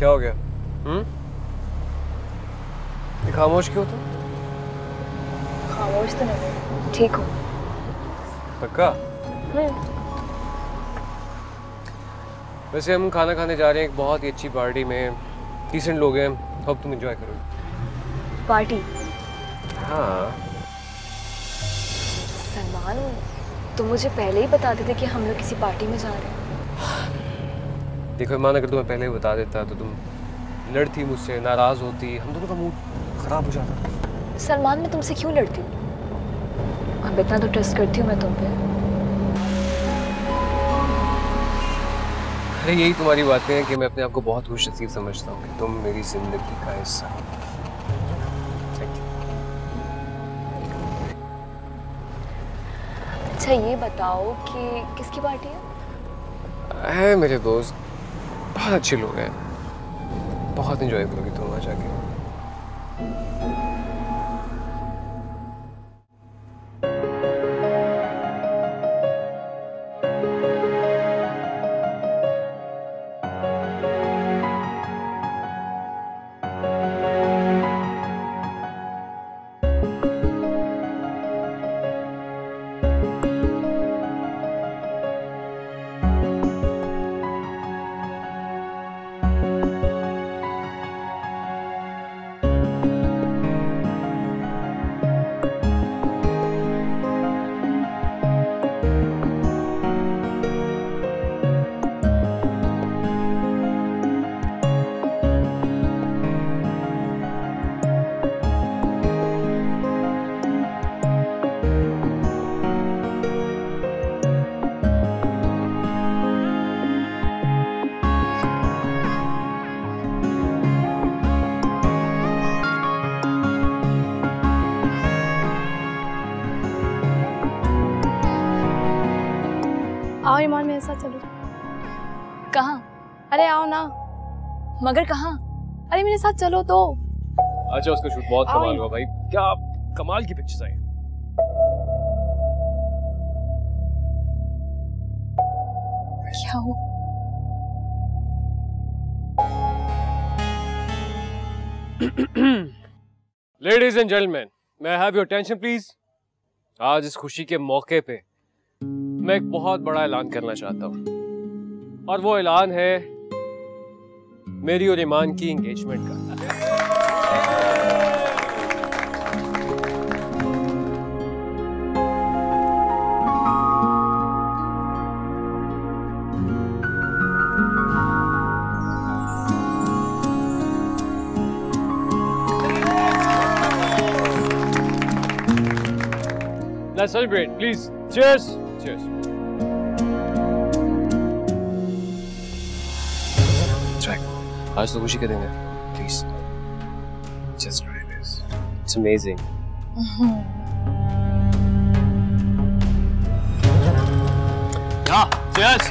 क्या हो गया? ये खामोश क्यों तुम? खामोश तो नहीं, ठीक हूँ। पक्का? वैसे हम खाना खाने जा रहे हैं एक बहुत ही अच्छी पार्टी में, डिसेंट लोग हैं, होप तुम एंजॉय करोगे। पार्टी? हाँ। सलमान, तुम मुझे पहले ही बता देते कि हम लोग किसी पार्टी में जा रहे हैं। देखो ईमान, अगर तुम्हें पहले ही बता देता तो तुम लड़ती मुझसे, नाराज होती, हम दोनों का मूड खराब हो जाता। सलमान, मैं तुमसे क्यों लड़ती हूँ? अब इतना तो ट्रस्ट करती हूँ मैं तुम पे। अरे यही तुम्हारी बातें हैं कि मैं अपने आप को बहुत खुशनसीब समझता हूँ कि तुम मेरी जिंदगी का हिस्सा हो। अच्छा ये बताओ कि किसकी पार्टी है? मेरे दोस्त बहुत अच्छे लोग हैं, बहुत एंजॉय करोगी तुम वहाँ जाके। आओ ईमान, मेरे साथ चलो। कहाँ? अरे आओ ना। मगर कहाँ? अरे मेरे साथ चलो तो। अच्छा, उसका शूट बहुत कमाल हुआ भाई, क्या कमाल की पिक्चर्स आई। क्या हो? Ladies and gentleman, may I have your attention please. आज इस खुशी के मौके पे मैं एक बहुत बड़ा ऐलान करना चाहता हूँ, और वो ऐलान है मेरी और ईमान की एंगेजमेंट का। Let's celebrate, please. Cheers. Cheers. Try. आज तो खुशी का दिन है. Please. Just try this. It's amazing. Yeah. Cheers.